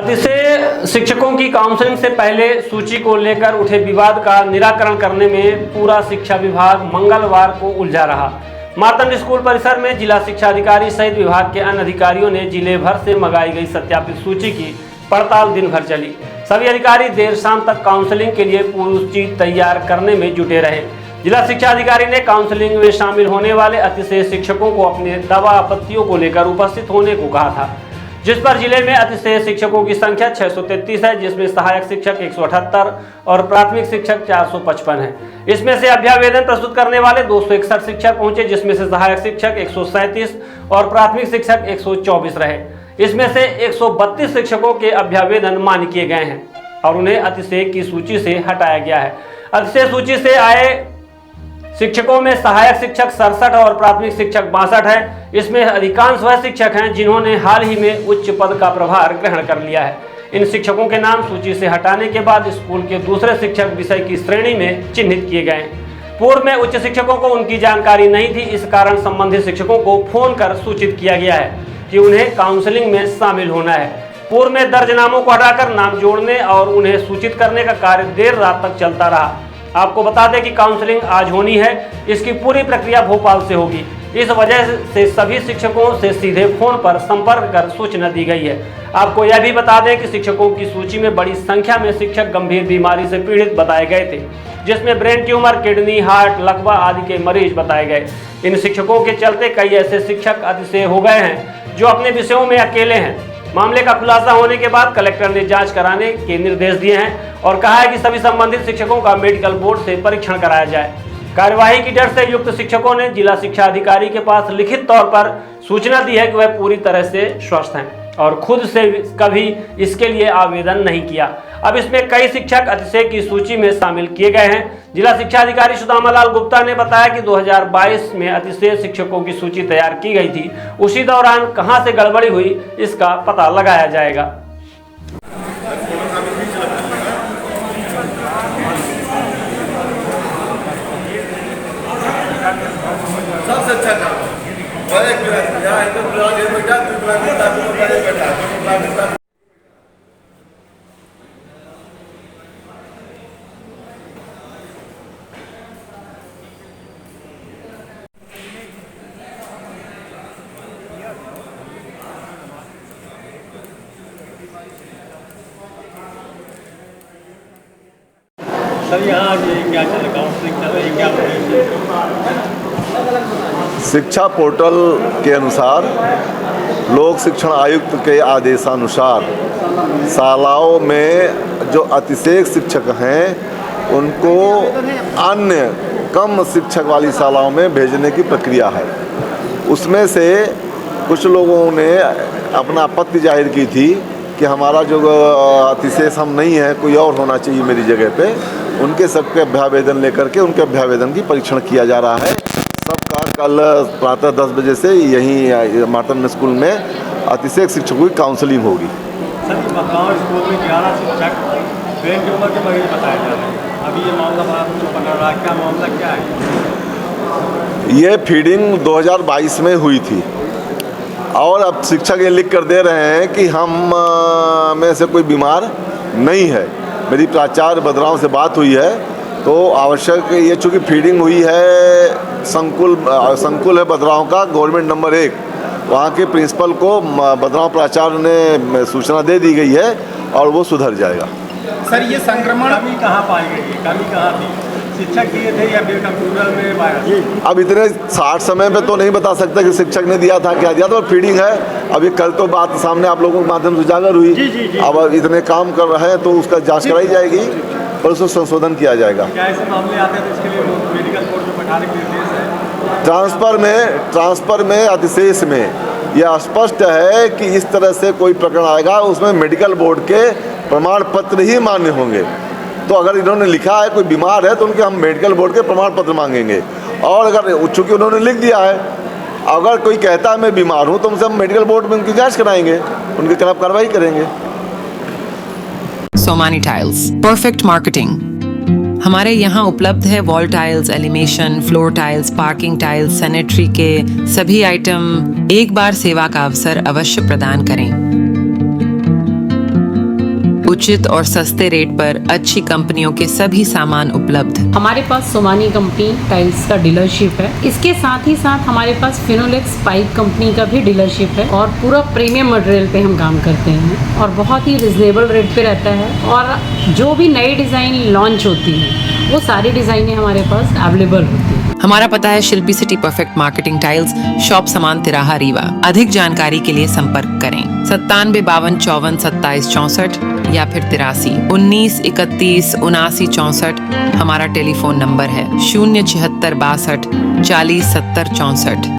अतिशय शिक्षकों की काउंसलिंग से पहले सूची को लेकर उठे विवाद का निराकरण करने में पूरा शिक्षा विभाग मंगलवार को उलझा रहा। मार्तंड स्कूल परिसर में जिला शिक्षा अधिकारी सहित विभाग के अन्य अधिकारियों ने जिले भर से मंगाई गई सत्यापित सूची की पड़ताल दिन भर चली। सभी अधिकारी देर शाम तक काउंसलिंग के लिए पूरी सूची तैयार करने में जुटे रहे। जिला शिक्षा अधिकारी ने काउंसलिंग में शामिल होने वाले अतिशय शिक्षकों को अपने दावा आपत्तियों को लेकर उपस्थित होने को कहा था, जिस पर जिले में अतिशय शिक्षकों की संख्या 633 है, जिसमें सहायक शिक्षक 178 और प्राथमिक शिक्षक 455 है। इसमें से अभ्यावेदन प्रस्तुत करने वाले 261 शिक्षक पहुंचे, जिसमें से सहायक शिक्षक 137 और प्राथमिक शिक्षक 124 रहे। इसमें से 132 शिक्षकों के अभ्यावेदन मान्य किए गए हैं और उन्हें अतिशय की सूची से हटाया गया है। अतिशय सूची से आए शिक्षकों में सहायक शिक्षक 67 और प्राथमिक शिक्षक 62 है। इसमें अधिकांश वह शिक्षक हैं जिन्होंने हाल ही में उच्च पद का प्रभार ग्रहण कर लिया है। इन शिक्षकों के नाम सूची से हटाने के बाद स्कूल के दूसरे शिक्षक विषय की श्रेणी में चिन्हित किए गए। पूर्व में उच्च शिक्षकों को उनकी जानकारी नहीं थी, इस कारण संबंधित शिक्षकों को फोन कर सूचित किया गया है कि उन्हें काउंसलिंग में शामिल होना है। पूर्व में दर्ज नामों को हटाकर नाम जोड़ने और उन्हें सूचित करने का कार्य देर रात तक चलता रहा। आपको बता दें कि काउंसलिंग आज होनी है, इसकी पूरी प्रक्रिया भोपाल से होगी। इस वजह से सभी शिक्षकों से सीधे फोन पर संपर्क कर सूचना दी गई है। आपको यह भी बता दें कि शिक्षकों की सूची में बड़ी संख्या में शिक्षक गंभीर बीमारी से पीड़ित बताए गए थे, जिसमें ब्रेन ट्यूमर, किडनी, हार्ट, लकवा आदि के मरीज बताए गए। इन शिक्षकों के चलते कई ऐसे शिक्षक अतिशय हो गए हैं जो अपने विषयों में अकेले हैं। मामले का खुलासा होने के बाद कलेक्टर ने जांच कराने के निर्देश दिए हैं और कहा है कि सभी संबंधित शिक्षकों का मेडिकल बोर्ड से परीक्षण कराया जाए। कार्यवाही की डर से युक्त शिक्षकों ने जिला शिक्षा अधिकारी के पास लिखित तौर पर सूचना दी है कि वह पूरी तरह से स्वस्थ हैं और खुद से कभी इसके लिए आवेदन नहीं किया। अब इसमें कई शिक्षक अतिशय की सूची में शामिल किए गए हैं। जिला शिक्षा अधिकारी सुदामा लाल गुप्ता ने बताया कि 2022 में अतिशय शिक्षकों की सूची तैयार की गई थी। उसी दौरान कहां से गड़बड़ी हुई, इसका पता लगाया जाएगा। सबसे अच्छा काम सर, यहाँ क्या चल रहा है? काउंसलिंग चल रही है, क्या शिक्षा पोर्टल के अनुसार लोक शिक्षण आयुक्त के आदेशानुसार शालाओं में जो अतिशय शिक्षक हैं उनको अन्य कम शिक्षक वाली शालाओं में भेजने की प्रक्रिया है। उसमें से कुछ लोगों ने अपना आपत्ति जाहिर की थी कि हमारा जो अतिशय हम नहीं है, कोई और होना चाहिए मेरी जगह पे। उनके सबके अभ्यावेदन लेकर के उनके अभ्यावेदन की परीक्षण किया जा रहा है। सबका कल प्रातः 10 बजे से यहीं मार्तंड स्कूल में अतिशय शिक्षकों की काउंसलिंग होगी। सर, बदलाव स्कूल में 11 शिक्षक ब्रेन ट्यूमर के मरीज बताए जा रहे हैं। अभी ये मामला पकड़ रहा है, क्या मामला क्या है? ये फीडिंग 2022 में हुई थी और अब शिक्षक ये लिख कर दे रहे हैं कि हम में से कोई बीमार नहीं है। मेरी प्राचार्य बदराव से बात हुई है तो आवश्यक ये, चूँकि फीडिंग हुई है संकुल है बदराव का गवर्नमेंट नंबर 1, वहाँ के प्रिंसिपल को बदराव प्राचार्य ने सूचना दे दी गई है और वो सुधर जाएगा। सर, ये संक्रमण अभी कहाँ पाई गई है? कमी कहाँ थी? शिक्षक दिए थे या फिर कंप्यूटर में वायरस? अब इतने 60 समय पे तो नहीं बता सकता कि शिक्षक ने दिया था क्या दिया था, और फीडिंग है। अभी कल तो बात सामने आप लोगों के माध्यम से उजागर हुई। जी। अब इतने काम कर रहे हैं तो उसका जांच कराई जाएगी और उसको संशोधन किया जाएगा। क्या ऐसे मामले आते हैं तो इसके लिए मेडिकल बोर्ड में बैठाने के निर्देश है? ट्रांसफर में अतिशेष में यह स्पष्ट है कि इस तरह से कोई प्रकरण आएगा उसमें मेडिकल बोर्ड के प्रमाण पत्र ही मान्य होंगे। तो अगर इन्होंने लिखा है कोई बीमार है तो उनके हम मेडिकल बोर्ड के प्रमाण पत्र मांगेंगे। और अगर चूँकि उन्होंने लिख दिया है, अगर कोई कहता है मैं बीमार हूँ तो उनसे हम मेडिकल बोर्ड में उनकी जांच कराएंगे, उनके खिलाफ कार्रवाई करेंगे। Somany tiles, perfect marketing. हमारे यहाँ उपलब्ध है wall tiles, elevation, floor tiles, parking tiles, sanitary के सभी आइटम। एक बार सेवा का अवसर अवश्य प्रदान करें। उचित और सस्ते रेट पर अच्छी कंपनियों के सभी सामान उपलब्ध। हमारे पास सोमानी कंपनी टाइल्स का डीलरशिप है। इसके साथ ही साथ हमारे पास फिनोलेक्स पाइप कंपनी का भी डीलरशिप है और पूरा प्रीमियम मटेरियल पे हम काम करते हैं और बहुत ही रिजनेबल रेट पे रहता है। और जो भी नई डिज़ाइन लॉन्च होती है वो सारी डिज़ाइनें हमारे पास अवेलेबल होती हैं। हमारा पता है Shilpi city perfect marketing tiles, shop Saman तिराहा रीवा। अधिक जानकारी के लिए संपर्क करें 97 52 54 27 64 या फिर 83 19 31 79 64। हमारा टेलीफोन नंबर है 076 62 40 70 64।